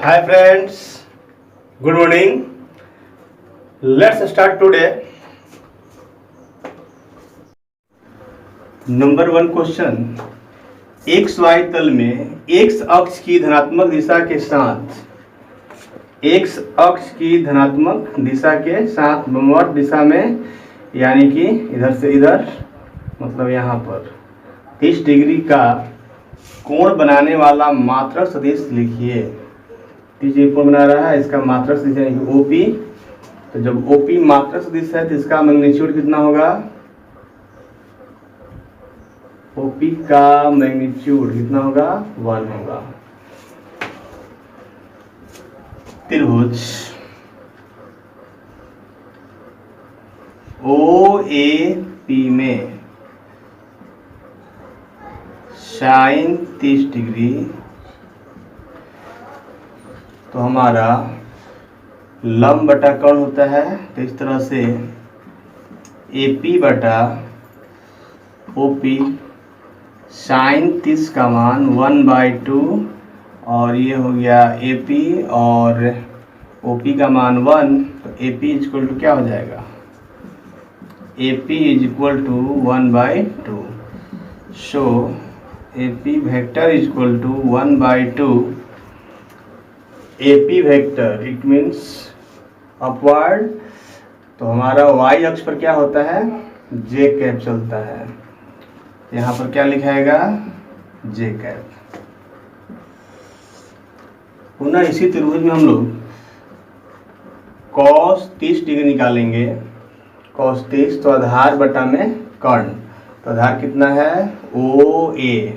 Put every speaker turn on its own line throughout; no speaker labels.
Hi friends, good morning. Let's start today. Number 1 question, X Y तल में x अक्ष की धनात्मक दिशा के साथ लंबवत दिशा में, यानी कि इधर से इधर, मतलब यहाँ पर 30 डिग्री का कोण बनाने वाला मात्रक सदिश लिखिए। 30 डिग्री कोण बना रहा है, इसका मात्रक सदिश यानी कि ओपी। तो जब ओपी मात्रक सदिश है तो इसका मैग्नीट्यूड कितना होगा? ओपी का मैग्नीट्यूड कितना होगा? 1 होगा। त्रिभुज ओ ए पी में साइन 30 डिग्री, तो हमारा लंब बटा कर्ण होता है। तो इस तरह से AP बटा OP साइन 30 का मान 1/2, और ये हो गया AP और OP का मान 1। तो AP इक्वल टू क्या हो जाएगा? AP equal to 1/2। So AP vector equal to 1/2। AP vector it means upward. तो हमारा y अक्ष पर क्या होता है? J कैप चलता है। यहाँ पर क्या लिखाएगा? J cap. पुनः इसी त्रिभुज में हम लोग cos 30 डिग्री निकालेंगे। cos 30 तो आधार बटा में कर्ण, तो आधार कितना है? OA।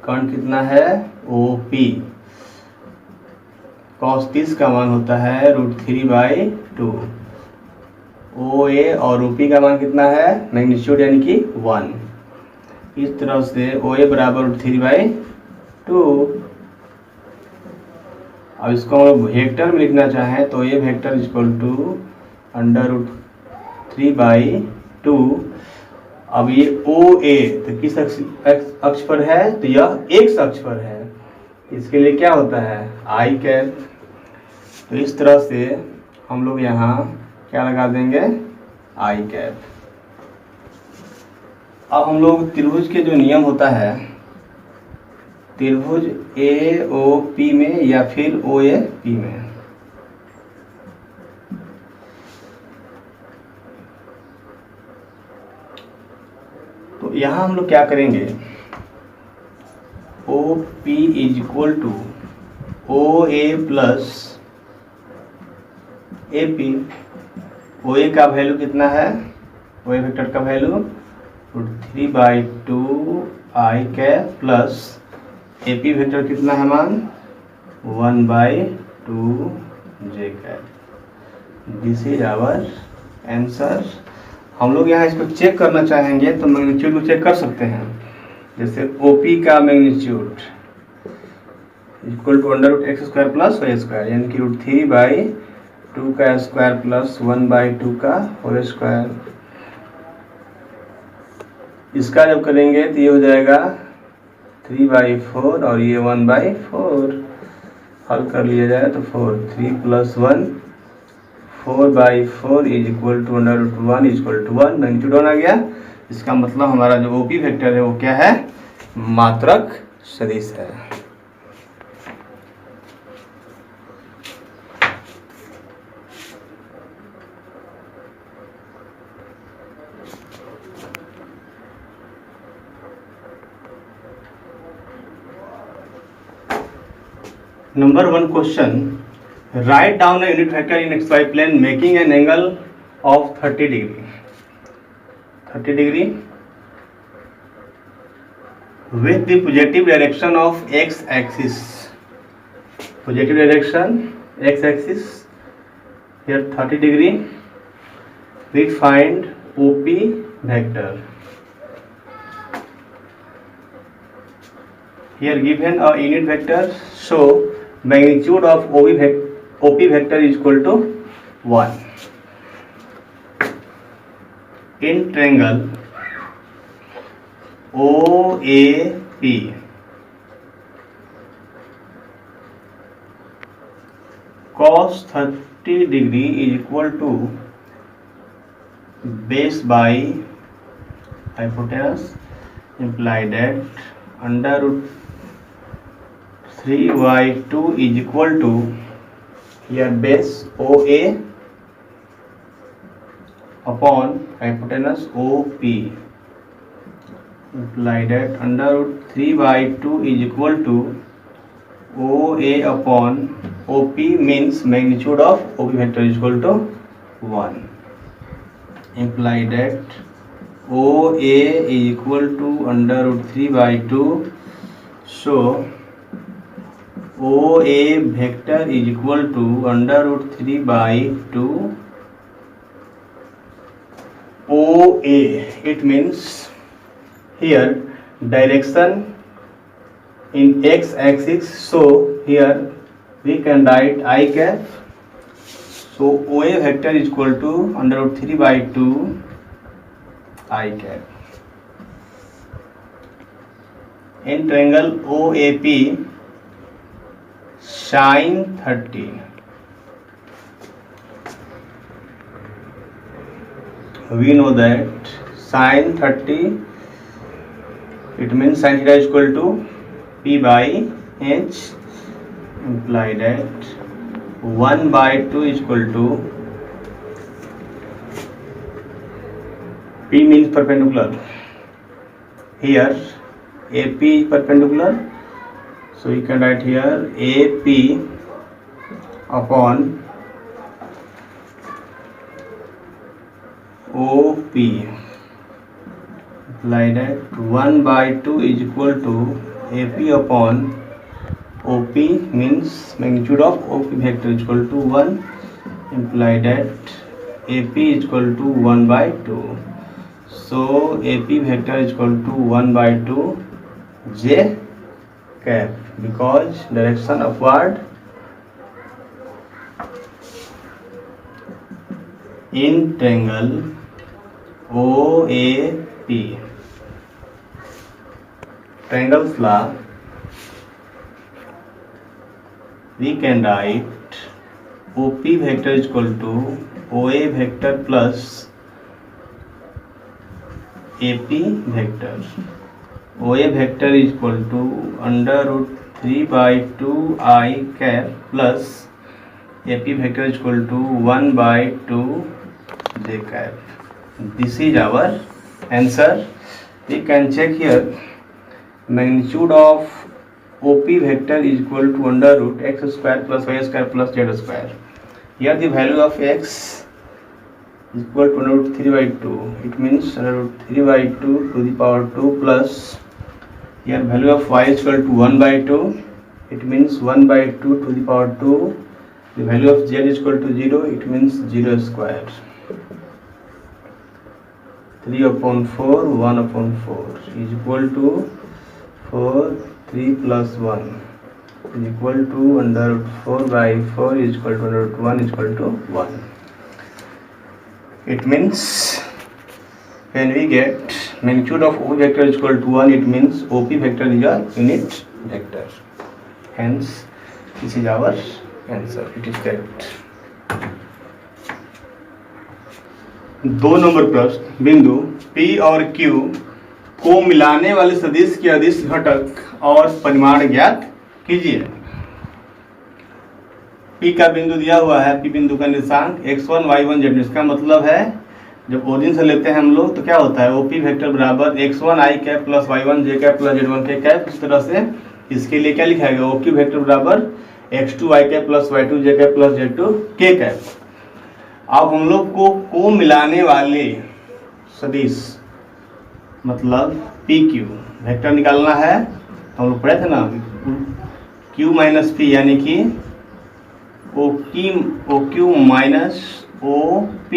कर्ण कितना है? OP। cos 30 का मान होता है √3/2। OA और OP का मान कितना है? मैग्नीट्यूड यानी कि 1। इस तरह से OA बराबर √3/2। अब इसको हम लोग वेक्टर में लिखना चाहें तो ये वेक्टर इक्वल टू √3/2। अब ये OA तो किस अक्ष पर है? तो यह x अक्ष पर है। इसके लिए क्या होता है? I cap. तो इस तरह से हम लोग यहाँ क्या लगा देंगे? I cap. अब हम लोग त्रिभुज के जो नियम होता है, त्रिभुज AOP में या फिर OAP में, तो यहाँ हम लोग क्या करेंगे? OP equal to OA plus AP। OA का वैल्यू कितना है? OA वेक्टर का value √3/2 I cap plus AP vector कितना है मान? 1/2 J cap. This is our answer. हम लोग यहाँ इसको चेक करना चाहेंगे तो मैग्नीट्यूड को चेक कर सकते हैं। जैसे OP का magnitude equal to √x² plus y², यानी कि √3/2 का स्क्वायर प्लस 1/2 का होल स्क्वायर। इसका जब करेंगे तो ये हो जाएगा 3/4 और ये 1/4। हल कर लिया जाए तो 4, 3 + 1 4/4 is equal to √1 equal to 1। Magnitude 1 आ गया। इसका मतलब हमारा जो OP वेक्टर है वो क्या है? मात्रक सदिश है। Number 1 question, write down a unit vector in xy plane making an angle of 30 degree. 30 degree with the positive direction of x axis. Positive direction x axis. Here 30 degree. We find OP vector. Here given a unit vector, so magnitude of OP vector is equal to 1. In triangle OAP, cos 30 degree is equal to base by hypotenuse, imply that under root 3/2 is equal to here base OA upon hypotenuse OP, imply that under root 3/2 is equal to OA upon OP, means magnitude of OP vector is equal to 1, imply that OA is equal to under root 3/2. So OA vector is equal to under root 3/2 OA. It means here direction in x axis, so here we can write I cap. So OA vector is equal to under root 3/2 I cap. In triangle OAP sin 30, we know that sin 30, it means sin theta is equal to P by H, imply that 1/2 is equal to P means perpendicular. Here AP is perpendicular, so you can write here AP upon OP, imply that 1/2 is equal to AP upon OP, means magnitude of OP vector is equal to 1, imply that AP is equal to 1/2. So AP vector is equal to 1/2 J cap, because direction upward. In triangle OAP, triangles law, we can write OP vector is equal to OA vector plus AP vector. OA vector is equal to under root 3/2 I cap plus AP vector is equal to 1/2 J cap. This is our answer. We can check here magnitude of OP vector is equal to under root x square plus y square plus z square. Here the value of x is equal to under root 3/2. It means under root 3/2 to the power 2 plus here value of y is equal to 1/2. It means 1/2 to the power 2. The value of z is equal to 0. It means 0 square. 3/4 1/4 is equal to 4. 3 plus 1 is equal to under root 4/4 is equal to under root 1 is equal to 1. It means when we get magnitude of OP vector is equal to 1, it means OP vector is a unit vector. Hence this is our answer. It is correct. 2 number प्रश्न, बिंदु P और Q को मिलाने वाले सदिश के अदिश घटक और परिमाण ज्ञात कीजिए। P का बिंदु दिया हुआ है, P बिंदु का निशान x1 y1 z, इसका मतलब है जब ओरिजिन से लेते हैं हम लोग तो क्या होता है OP वेक्टर बराबर x1 i cap plus y1 j cap plus z1 k cap. इस तरह से इसके लिए क्या लिखा गया OQ वेक्टर बराबर x2 i cap plus y2 j cap plus z2 k cap. अब हम लोग को मिलाने वाले सदिश मतलब PQ वेक्टर निकालना है। हम लोग पढ़े थे ना Q माइनस P यानी कि OQ माइनस OP।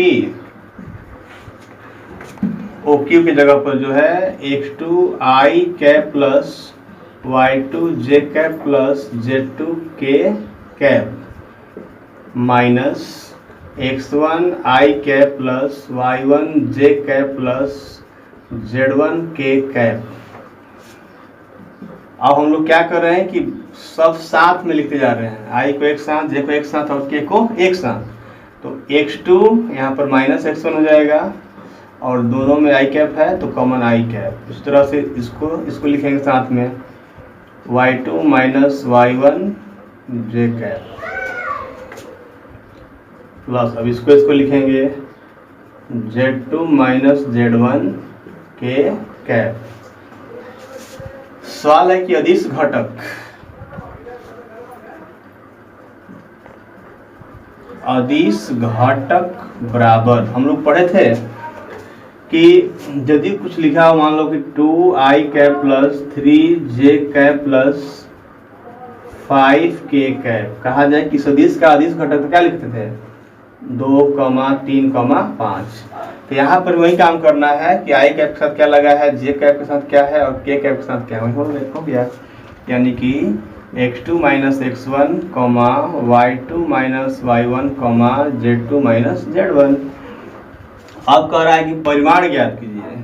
OQ की जगह पर जो है x2 i cap plus y2 j cap plus z2 k cap minus x1 i cap plus y1 j cap plus z1 k cap. अब हम लोग क्या कर रहे हैं कि सब साथ में लिखते जा रहे हैं, आई को एक साथ, जे को एक साथ और के को एक साथ। तो x2 यहाँ पर माइनस x1 हो जाएगा और दोनों में आई कैप है तो कॉमन आई कैप। इस तरह से इसको लिखेंगे साथ में y2 माइनस y1 जे कैप प्लस, अब इसको लिखेंगे z2 माइनस z1 के कैप। सवाल है कि अदिश घटक बराबर, हम लोग पढ़े थे कि यदि कुछ लिखा हो, मान लो कि 2i cap plus 3j cap plus 5k cap, कहा जाए कि सदिश का अदिश घटक तो क्या लिखते थे 2, 3, 5। तो यहाँ पर वही काम करना है कि i कैप के साथ क्या लगा है, j कैप के साथ क्या है और k कैप के साथ क्या है, वही हो गया। यानी कि x2 minus x1 y2 minus y1 z2 minus z1। अब कह रहा है कि परिमाण ज्ञात कीजिए।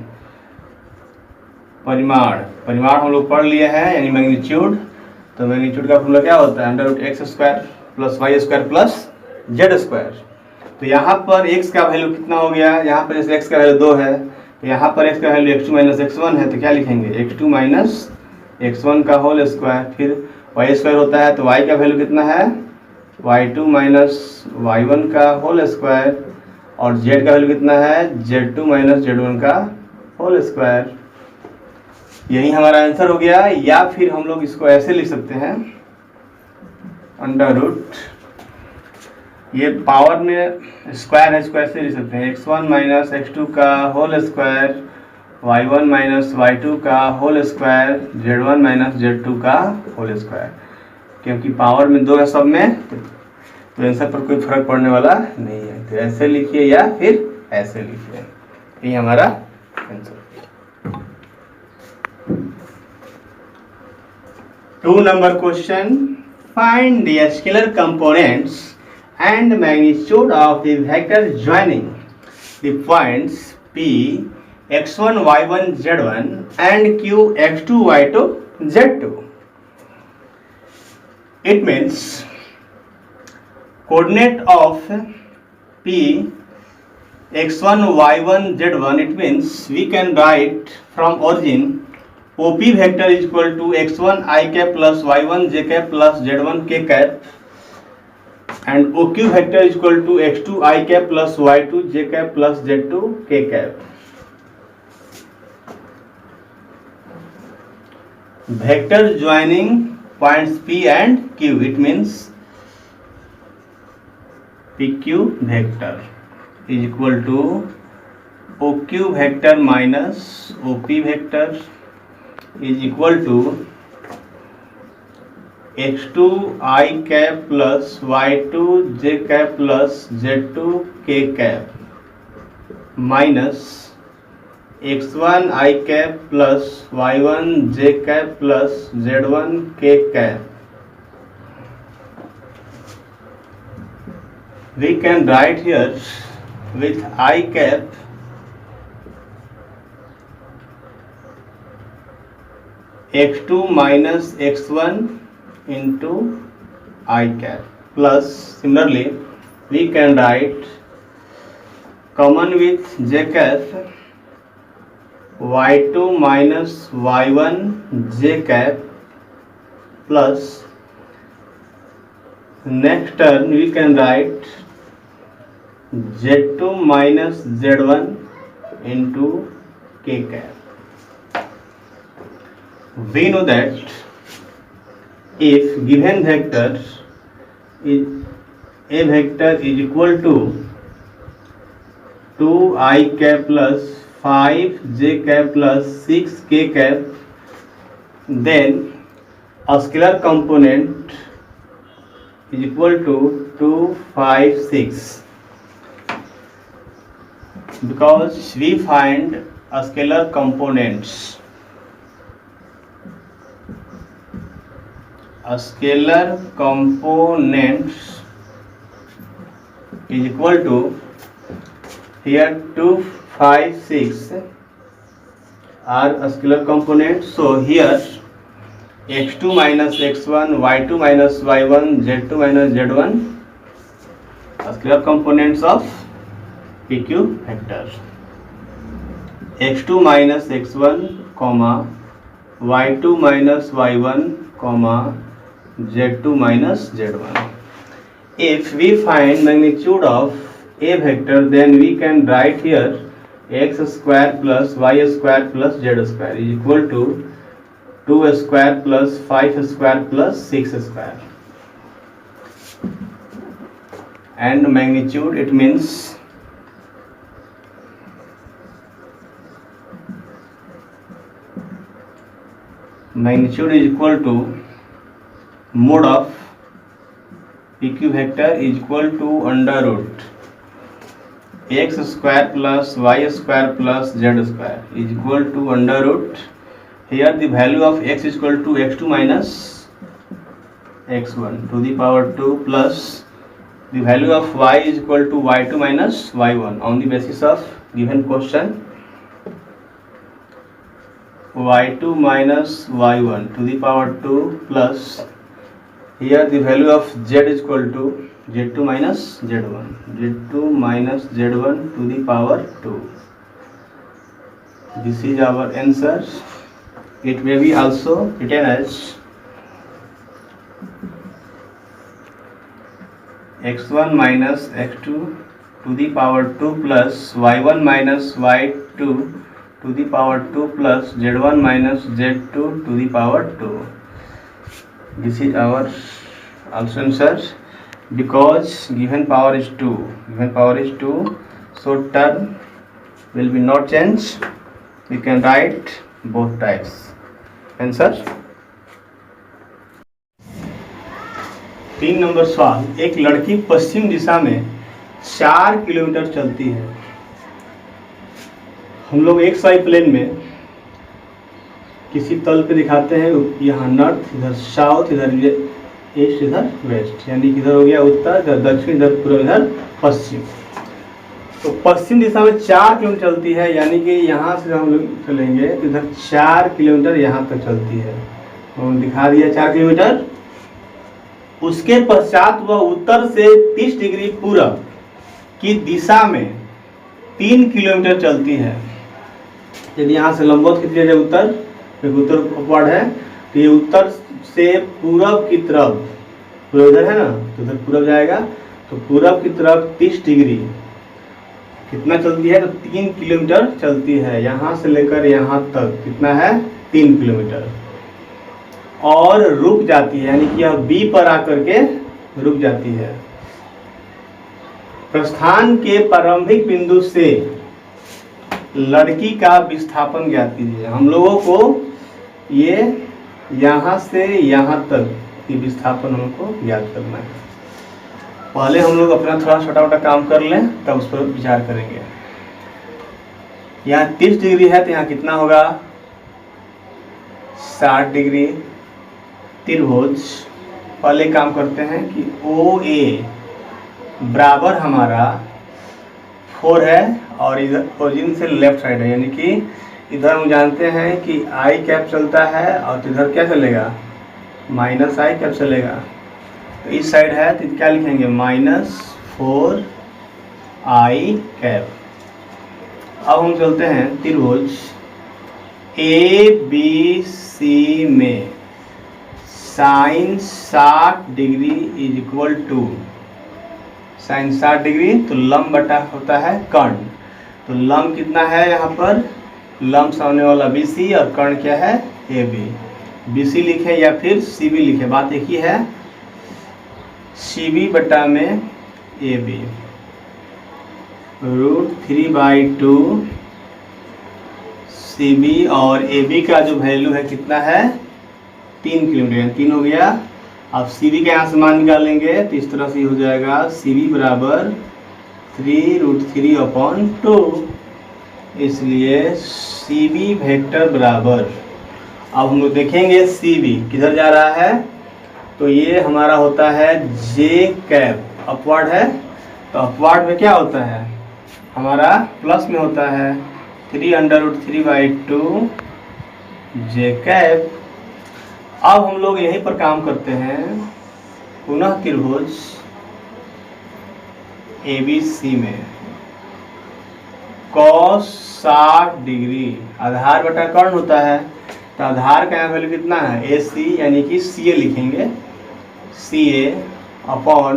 परिमाण हम लोग पढ़ लिए हैं, यानी मैग्नीट्यूड। तो मैग्नीट्यूड का फॉर्मूला क्या होता है, under root X square plus Y square plus Z square. तो यहाँ पर x का वैल्यू कितना हो गया, यहाँ पर जैसे x का वैल्यू 2 है तो यहाँ पर x का वैल्यू x2 माइनस x1 है, तो क्या लिखेंगे x2 माइनस x1 का होल स्क्वायर। फिर y स्क्वायर होता है तो y का वैल्यू कितना है y2 माइनस y1 का होल स्क्वायर, और z का वैल्यू कितना है z2 माइनस z1 का होल स्क्वायर। यही हमारा आंसर हो गया। या फिर हम लोग इसको ऐसे लिख सकते हैं, अंडर रूट, ये पावर में स्क्वायर है, स्क्वायर से लिख सकते हैं x1 माइनस x2 का whole square, y1 minus y2 का whole square, z1 minus z2 का होल स्क्वायर। क्योंकि पावर में 2 है सब में, तो आंसर पर कोई फर्क पड़ने वाला नहीं है। तो ऐसे लिखिए या फिर ऐसे लिखिए, यही हमारा answer. 2 number question, find the scalar components and magnitude of the vector joining the points P x1 y1 z1 and Q x2 y2 z2. It means coordinate of P x1 y1 z1, it means we can write from origin OP vector is equal to x1 I cap plus y1 j cap plus z1 k cap, and OQ vector is equal to x2 I cap plus y2 j cap plus z2 k cap. Vector joining points P and Q, it means PQ vector is equal to OQ vector minus OP vector is equal to x2 I cap plus y2 j cap plus z2 k cap minus x1 I cap plus y1 j cap plus z1 k cap. We can write here with I cap x2 minus x1 into I cap, plus similarly we can write common with j cap y2 minus y1 j cap, plus next term we can write z2 minus z1 into k cap. We know that if given vector is a vector is equal to 2i cap plus 5j cap plus 6k cap, then a scalar component is equal to 2, 5, 6, because we find a scalar components. A scalar components is equal to, here 2, 5, 6 are a scalar component. So here x2 minus x1, y2 minus y1, z2 minus z1 scalar components of PQ vector. x2 minus x1 comma y2 minus y1 comma z2 minus z1. If we find magnitude of a vector, then we can write here x square plus y square plus z square is equal to 2 square plus 5 square plus 6 square. And magnitude, it means magnitude is equal to mode of PQ vector is equal to under root x square plus y square plus z square is equal to under root. Here the value of x is equal to x2 minus x1 to the power 2 plus the value of y is equal to y2 minus y1 on the basis of given question. y2 minus y1 to the power 2 plus here the value of z is equal to z2 minus z1, z2 minus z1 to the power 2. This is our answer. It may be also written as x1 minus x2 to the power 2 plus y1 minus y2 to the power 2 plus z1 minus z2 to the power 2. This is our also answer because given power is 2. Given power is 2, so term will be not change. We can write both types. Answer 3 number सवाल। एक लड़की पश्चिम दिशा में 4 kilometre चलती है। हम लोग एक side plane में किसी तल पे दिखाते हैं, यहाँ नॉर्थ, इधर साउथ, इधर ईस्ट, इधर वेस्ट, यानी कि इधर हो गया उत्तर, इधर दक्षिण, इधर पूर्व, इधर पश्चिम। तो पश्चिम दिशा में 4 किलोमीटर चलती है, यानी कि यहाँ से हम लोग चलेंगे तो इधर 4 किलोमीटर यहाँ तक चलती है। हम दिखा दिया 4 किलोमीटर। उसके पश्चात वह उत्तर से 30 डिग्री पूरब की दिशा में 3 किलोमीटर चलती है। यदि यहाँ से लंबवत खींच लिया जाए उत्तर, उत्तर अपवर्ड है, तो ये उत्तर से पूरब की तरफ, पूरब इधर है ना, तो इधर पूरब जाएगा, तो पूरब की तरफ 30 डिग्री कितना चलती है, तो 3 किलोमीटर चलती है। यहाँ से लेकर यहाँ तक कितना है, 3 किलोमीटर, और रुक जाती है, यानी कि यह बी पर आकर के रुक जाती है। प्रस्थान के प्रारंभिक बिंदु से लड़की का विस्थापन ज्ञात कीजिए। हम लोगों को ये यहाँ से यहाँ तक की विस्थापन हमको ज्ञात करना है। पहले हम लोग अपना थोड़ा छोटा मोटा काम कर लें, तब उस पर विचार करेंगे। यहाँ 30 डिग्री है, तो यहाँ कितना होगा, 60 डिग्री त्रिभुज। पहले काम करते हैं कि OA बराबर हमारा 4 है और इधर ओरिजिन से लेफ्ट साइड है, यानी कि इधर हम जानते हैं कि आई कैप चलता है और इधर क्या चलेगा, माइनस आई कैप चलेगा। तो इस साइड है तो क्या लिखेंगे, -4 आई कैप। अब हम चलते हैं त्रिभुज ABC में sine 60 degree is equal to sine 60 degree, तो लंब बटा होता है कर्ण। तो लंब कितना है, यहाँ पर लंब सामने वाला BC और कर्ण क्या है, AB। BC लिखे या फिर CB लिखे, बात एक ही है, CB बटा में AB √3/2 CB, और AB का जो वैल्यू है कितना है, 3 किलोमीटर, 3 हो गया। अब CB का यहाँ से मान निकालेंगे तो इस तरह से हो जाएगा, CB बराबर 3√3/2, इसलिए CB वेक्टर बराबर, अब हम लोग देखेंगे CB किधर जा रहा है, तो ये हमारा होता है J कैप, अपवर्ड है, तो अपवर्ड में क्या होता है, हमारा प्लस में होता है 3√3/2 J कैप। अब हम लोग यहीं पर काम करते हैं। पुनः त्रिभुज ABC में cos 60 डिग्री आधार बटा कर्ण होता है, तो आधार का यहाँ वैल्यू कितना है AC, यानी कि CA लिखेंगे। CA अपॉन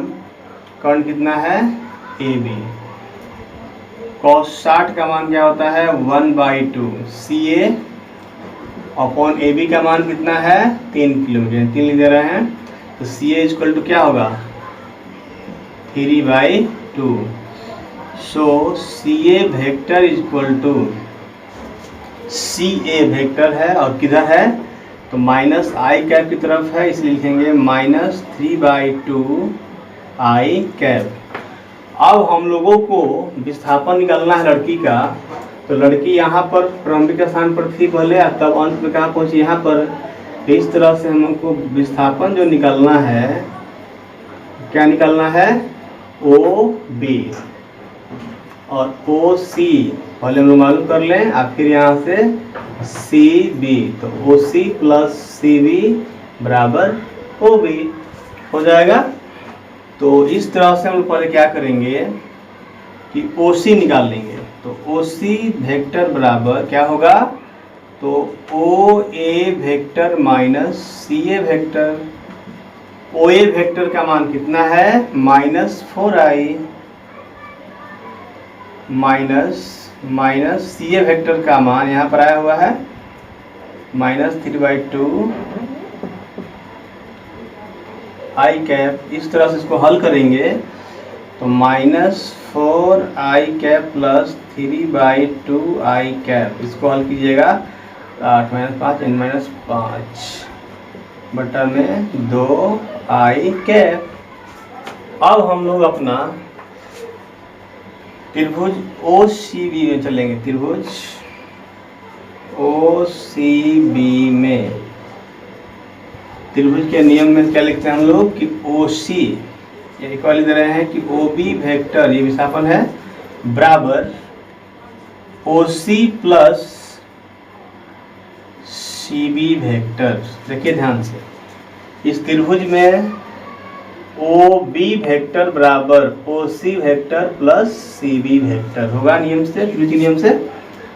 कर्ण कितना है AB। cos 60 का मान क्या होता है 1/2। CA अपॉन AB का मान कितना है 3 किलोमीटर, 3 लिख दे रहे हैं, तो CA इक्वल टू क्या होगा 3/2। So CA vector equal to, CA vector है और किधर है तो माइनस आई कैप की तरफ है, इसलिए लिखेंगे -3/2 आई कैप। अब हम लोगों को विस्थापन निकालना है लड़की का, तो लड़की यहाँ पर प्रारंभिक स्थान पर थी पहले, तब अंत में कहाँ पहुँची यहाँ पर। इस तरह से हमको विस्थापन जो निकालना है, क्या निकालना है OB और OC पहले हम लोग मालूम कर लें, और फिर यहाँ से CB, तो OC प्लस CB बराबर OB हो जाएगा। तो इस तरह से हम लोग पहले क्या करेंगे कि OC निकाल लेंगे, तो OC वेक्टर बराबर क्या होगा, तो OA vector minus CA vector. OA vector का मान कितना है -4i माइनस CA वेक्टर का मान यहाँ पर आया हुआ है -3/2 आई कैप। इस तरह से इसको हल करेंगे तो -4i कैप प्लस 3/2 आई कैप, इसको हल कीजिएगा 8 - 5 n-5 बटा में 2 आई कैप। अब हम लोग अपना त्रिभुज OCB में चलेंगे। त्रिभुज OCB में त्रिभुज के नियम में क्या लिखते हैं हम लोग कि OC, ये इक्वल दे रहे हैं कि OB वेक्टर, ये विस्थापन है, बराबर OC प्लस CB वेक्टर। देखिए ध्यान से, इस त्रिभुज में OB वेक्टर बराबर OC vector plus CB vector होगा नियम से, त्रिभुज के नियम से।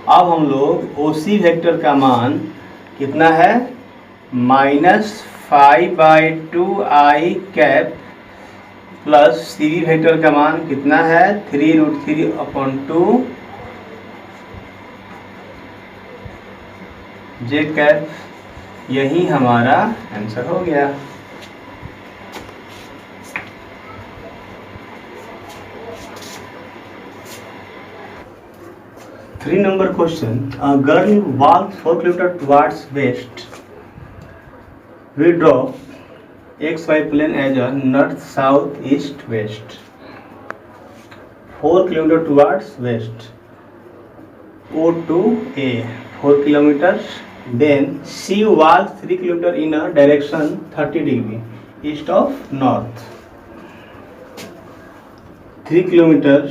अब हम लोग OC वेक्टर का मान कितना है -5/2 आई कैप प्लस CB वेक्टर का मान कितना है 3√3/2 जे कैप। यही हमारा आंसर हो गया। Three number question. A girl walks 4 kilometers towards west. We draw XY plane as a north, south, east, west. 4 kilometers towards west. O to A 4 kilometers. Then she walks 3 kilometers in a direction 30 degree east of north. 3 kilometers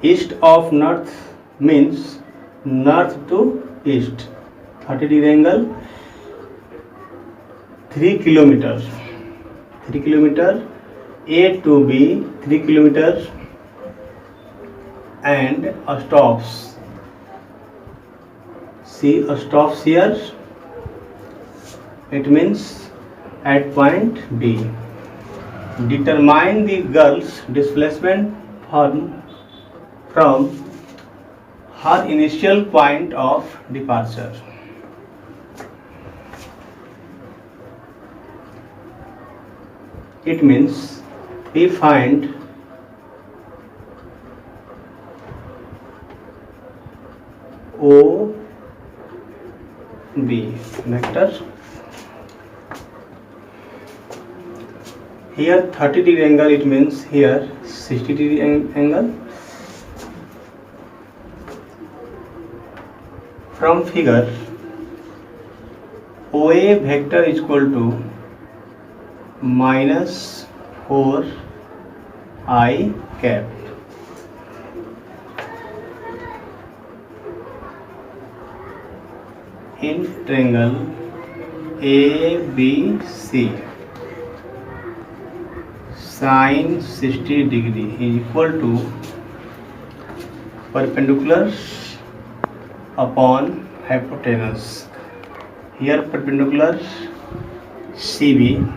east of north means north to east, 30 degree angle. 3 kilometers A to B 3 kilometers and stops. See stops here, it means at point B. Determine the girl's displacement from her initial point of departure. It means we find OB vector. Here 30 degree angle, it means here 60 degree angle. From figure, OA vector is equal to -4i cap. In triangle ABC sin 60 degree is equal to perpendicular upon hypotenuse. Here perpendicular CB,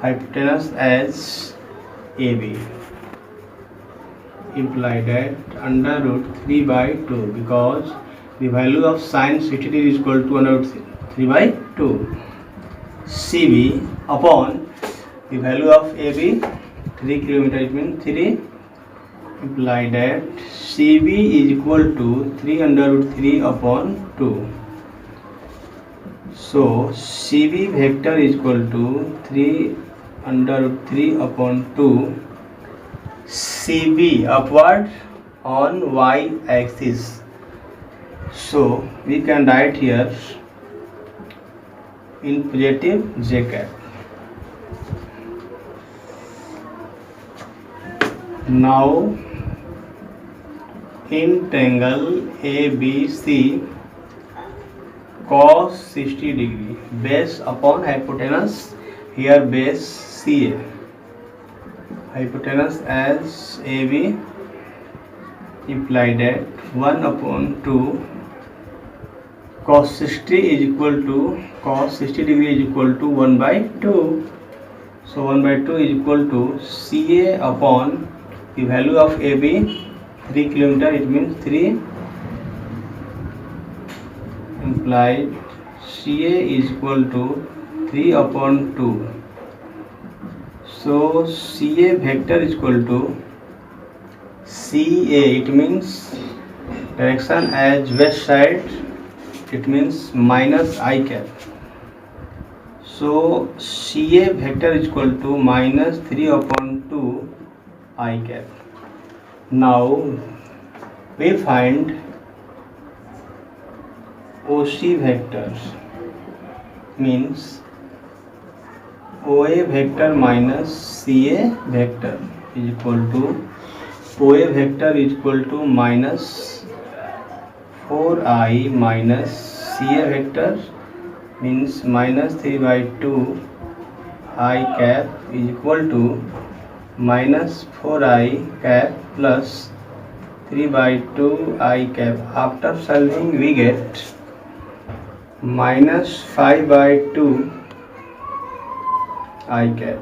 hypotenuse as AB, imply that under root 3 by 2, because the value of sin 60 degree is equal to under root 3 by 2. CB upon the value of AB 3 kilometer, it means 3, imply that CB is equal to 3 under root 3 upon 2. So CB vector is equal to 3 under root 3 upon 2. CB upward on y axis. So we can write here in positive j cap. Now in triangle ABC cos 60 degree, base upon hypotenuse, here base CA, hypotenuse as AB, imply that 1 upon 2 cos 60 is equal to cos 60 degree is equal to 1 by 2. So 1 by 2 is equal to CA upon the value of AB 3 kilometer, it means 3, implied CA is equal to 3 upon 2. So CA vector is equal to CA, it means direction as west side, it means minus I cap. So CA vector is equal to minus 3 upon 2 I cap. Now we find OC vector, means OA vector minus CA vector is equal to OA vector is equal to minus 4I minus CA vector, means minus 3 by 2 I cap is equal to minus 4I cap plus 3 by 2 I cap. After solving we get minus 5 by 2 I cap.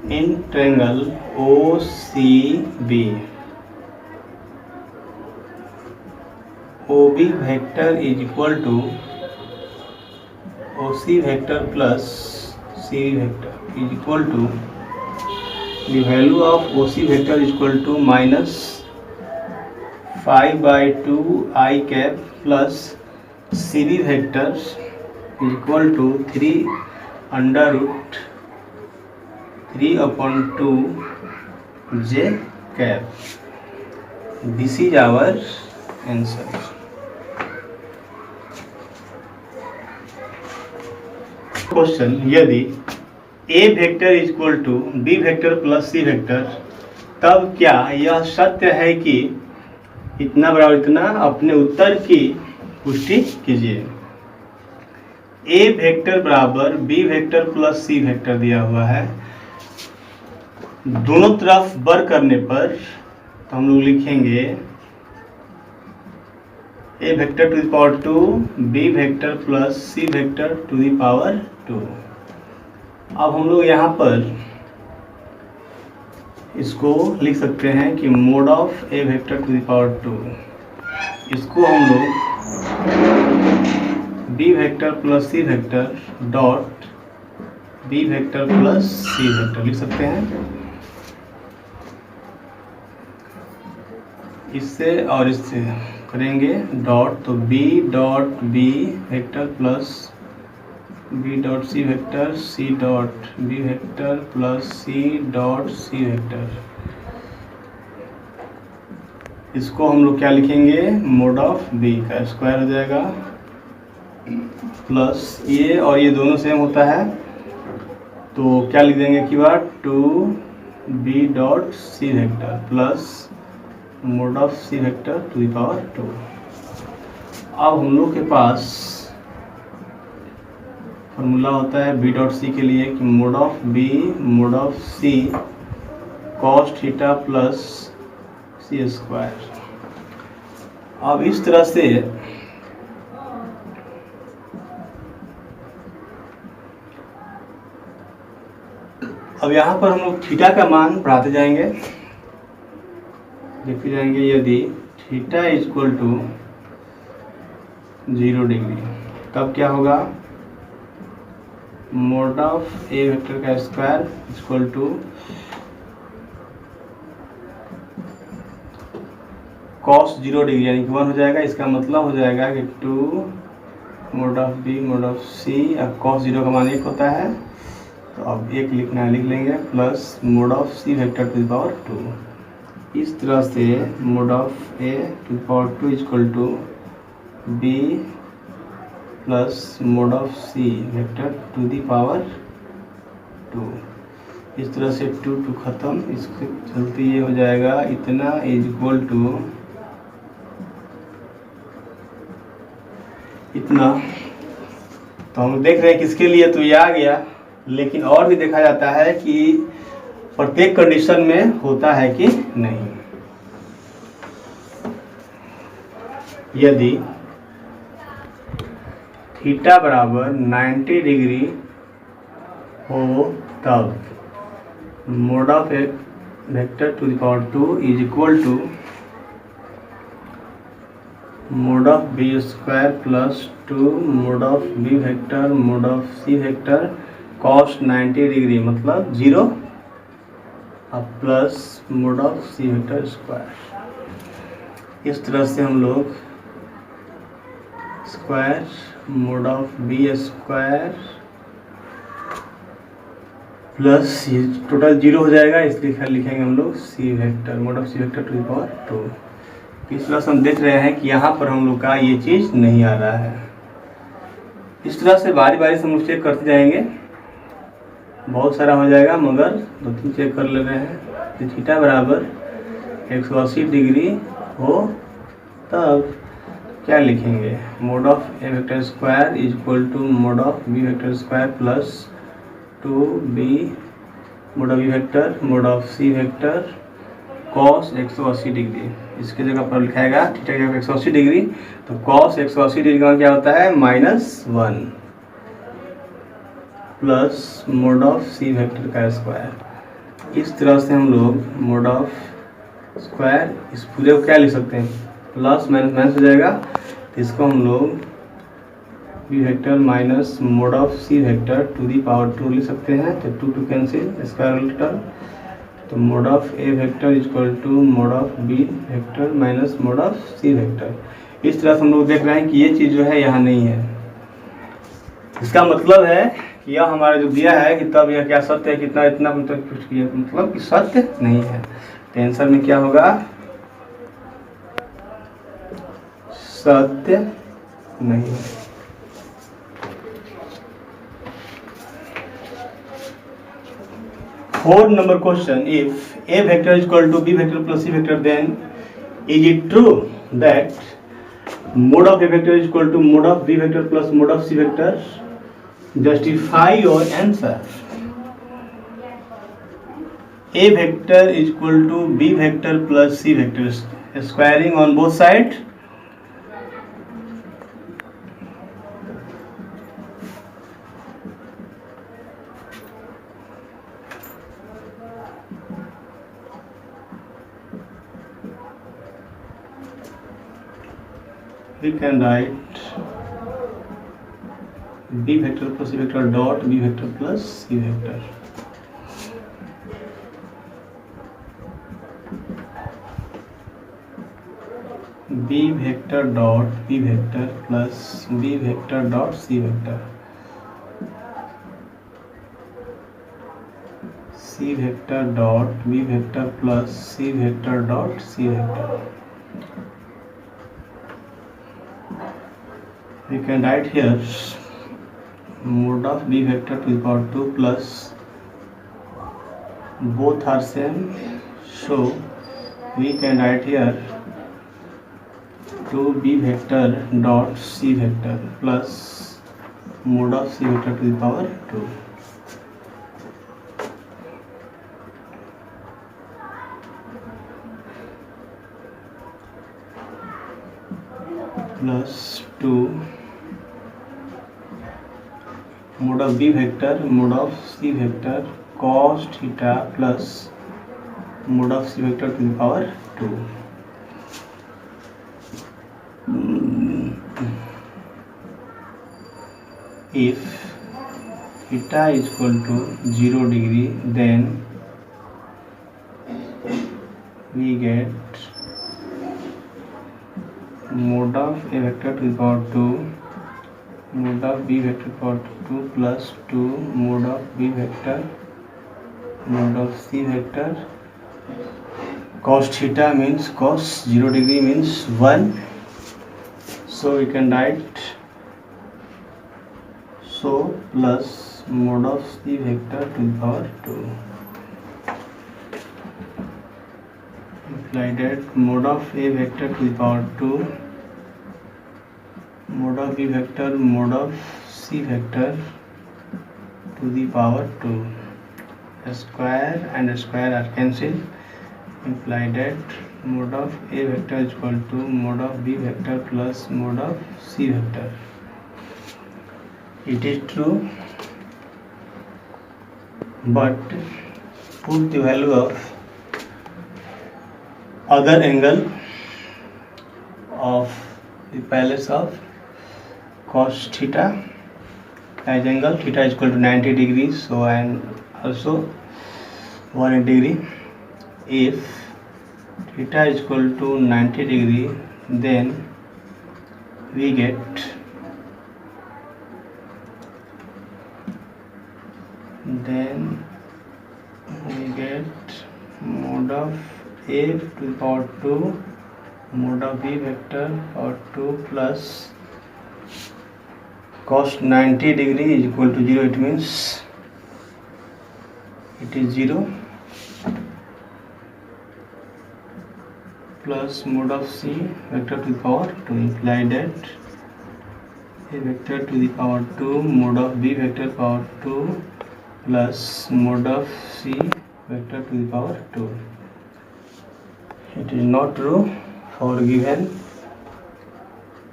In triangle OCB, OB vector is equal to OC vector plus CB vector is equal to, the value of OC vector is equal to minus 5 by 2 I cap plus CB vector is equal to 3 under root 3 upon 2 j cap. This is our answer. Question, यदि A vector is equal to B vector plus C vector, तब क्या यह सत्य है कि इतना बराबर इतना? अपने उत्तर की पुष्टि कीजिए। A वेक्टर बराबर B vector plus C vector दिया हुआ है, दोनों तरफ वर्ग करने पर तो हम लोग लिखेंगे A vector to the power 2 B vector plus C vector to the power 2। अब हम लोग यहाँ पर इसको लिख सकते हैं कि mod of A vector to the power 2, इसको हम लोग B vector plus C vector dot B vector plus C vector लिख सकते हैं। इससे और इससे करेंगे डॉट, तो B dot B vector plus B dot C vector, C dot B vector plus C dot C vector. इसको हम लोग क्या लिखेंगे? मोड ऑफ B का स्क्वायर हो जाएगा प्लस ये और ये दोनों सेम होता है, तो क्या लिख देंगे कि बार 2B dot C vector plus mod of C vector to the power 2। अब हम लोग के पास फॉर्मूला होता है बी डॉट सी के लिए कि mod of B mod of C cos theta plus C square. अब इस तरह से अब यहाँ पर हम लोग थीटा का मान बढ़ाते जाएंगे, देखते जाएंगे। यदि theta is equal to 0 degree तब क्या होगा, मोड ऑफ ए वेक्टर का square equal to cos 0 degree यानी कि 1 हो जाएगा। इसका मतलब हो जाएगा कि 2 mod of B mod of C. अब कॉस 0 का मान 1 होता है, तो अब 1 लिखना है, लिख लेंगे, plus mod of C vector to the power 2। इस तरह से mod of A to the power 2 equal to B plus mod of C vector to the power 2। इस तरह से 2 2 खत्म, इसके चलते ये हो जाएगा इतना इज इक्वल टू इतना। तो हम देख रहे हैं किसके लिए, तो ये आ गया। लेकिन और भी देखा जाता है कि प्रत्येक कंडीशन में होता है कि नहीं। यदि थीटा बराबर 90 डिग्री हो तब mod of A vector to the power 2 is equal to mod of B square plus 2 mod of B vector mod of C vector cos 90 degree मतलब 0 अब plus mod of C vector square. इस तरह से हम लोग square mod of B square plus ये total 0 हो जाएगा, इसलिए लिखेंगे हम लोग C vector mod of C vector to the power 2। इस तरह से हम देख रहे हैं कि यहाँ पर हम लोग का ये चीज़ नहीं आ रहा है। इस तरह से बारी बारी से हम लोग चेक करते जाएंगे, बहुत सारा हो जाएगा मगर 2-3 चेक कर ले रहे हैं। तो थीटा बराबर 180 डिग्री हो तब क्या लिखेंगे, mod of A vector square is equal to mod of B vector square plus 2b mod of B vector mod of C vector cos 180 degree. इसके जगह पर लिखाएगा थीटा की जगह 180 डिग्री, तो कॉस 180 डिग्री का क्या होता है -1 plus mod of C vector का स्क्वायर। इस तरह से हम लोग मोड ऑफ स्क्वायर इस पूरे को क्या लिख सकते हैं, प्लस माइनस माइनस हो जाएगा, तो इसको हम लोग B vector minus mod of C vector to the power 2 लिख सकते हैं। तो 2 2 कैंसिल, स्क्वायर टर्म, तो mod of A vector equal to mod of B vector minus mod of C vector. इस तरह से हम लोग देख रहे हैं कि ये चीज़ जो है यहाँ नहीं है। इसका मतलब है कि यह हमारा जो दिया है कि तब यह क्या सत्य है, कितना इतना मतलब कि सत्य नहीं है। तो आंसर में क्या होगा, सत्य नहीं। Fourth number question, if a vector is equal to b vector plus c vector, then is it true that mode of a vector is equal to mode of b vector plus mode of c vector? Justify your answer. A vector is equal to b vector plus c vector, squaring on both sides. We can write b vector plus c vector dot b vector plus c vector. B vector dot b vector plus b vector dot c vector. C vector dot b vector plus c vector dot c vector. We can write here mode of b vector to the power 2 plus both are same, so we can write here 2b vector dot c vector plus mod of c vector to the power 2 plus 2 mod of b vector mod of c vector cos theta plus mod of c vector to the power 2. If theta is equal to 0 degree, then we get mod of a vector to the power 2 mod of b vector to the power 2 plus 2 mod of b vector mod of c vector. Cos theta means cos 0 degree means 1, so we can write so plus mod of c vector to the power 2 implied that mod of a vector to the power 2 mod of b vector mod of c vector to the power 2. A square and a square are cancelled, implied that mod of a vector is equal to mod of b vector plus mod of c vector. It is true, but put the value of other angle of the place of cos theta as angle theta is equal to 90 degrees, so and also 180 degree. If theta is equal to 90 degree, then we get mod of a to the power 2 mod of b vector power 2 plus cos 90 degree is equal to 0. It means it is 0 plus mod of c vector to the power 2 implied that a vector to the power 2 mod of b vector power 2 plus mod of c vector to the power 2. It is not true for given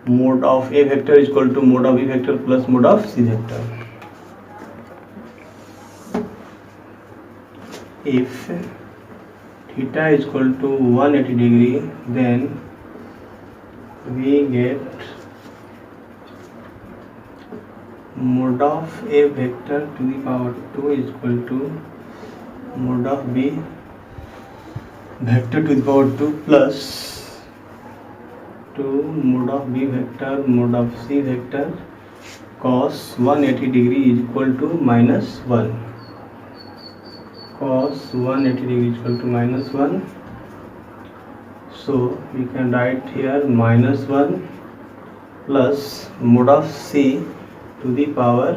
mod of a vector is equal to mod of b vector plus mod of c vector. If theta is equal to 180 degree, then we get mod of a vector to the power 2 is equal to mod of b vector to the power 2 plus 2 mod of b vector mod of c vector cos 180 degree is equal to minus 1. Cos 180 degree is equal to minus 1, so we can write here minus 1 plus mod of c to the power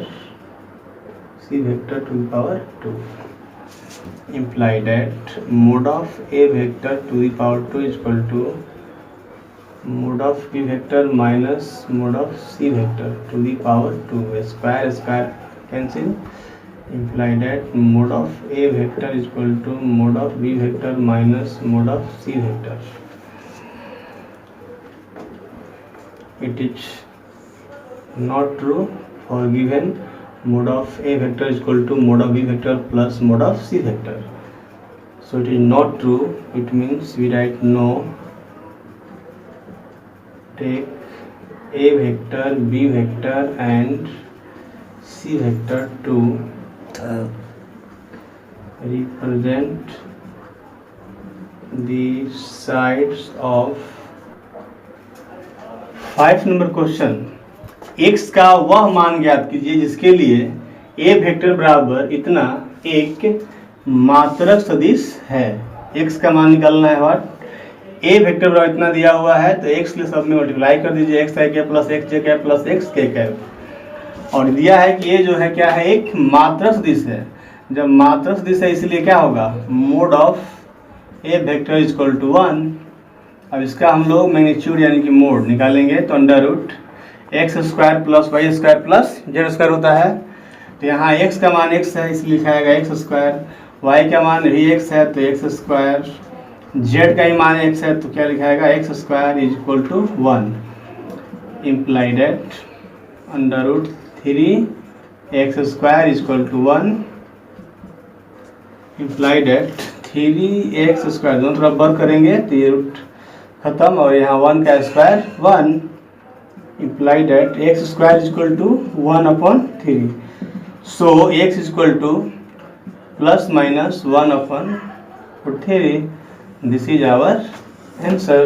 c vector to the power 2 imply that mod of a vector to the power 2 is equal to mod of b vector minus mod of c vector to the power 2. A square cancel, imply that mod of a vector is equal to mod of b vector minus mod of c vector. It is not true for given mod of a vector is equal to mod of b vector plus mod of c vector. So it is not true. It means we write no. Take a vector, b vector and c vector to represent the sides of 5 number question. x का वह मान ज्ञात कीजिए जिसके लिए a vector बराबर इतना एक मात्रक सदिश है। x का मान निकालना है। व्हाट a वेक्टर बराबर इतना दिया हुआ है तो x के सब में मल्टीप्लाई कर दीजिए, x आई कैप प्लस x जे कैप प्लस x के कैप। और दिया है कि ये जो है क्या है, एक मात्रक सदिश है। जब मात्रक सदिश है इसलिए क्या होगा, mod of A vector equal to 1। अब इसका हम लोग मैग्नीट्यूड यानी कि मोड निकालेंगे, तो under root X square plus Y square plus Z square होता है। तो यहाँ x का मान x है इसलिए लिखा जाएगा एक्स स्क्वायर, y का मान भी x है तो एक्स स्क्वायर, z का ही मान x है तो क्या लिखा जाएगा X square is equal to 1। Imply that under root 3x square is equal to 1। Imply that 3x square, दोनों तरफ वर्क करेंगे तो ये रूट खत्म और यहाँ 1 का square 1। Imply that X square is equal to 1/3। So x is equal to plus minus 1/3। This is our answer.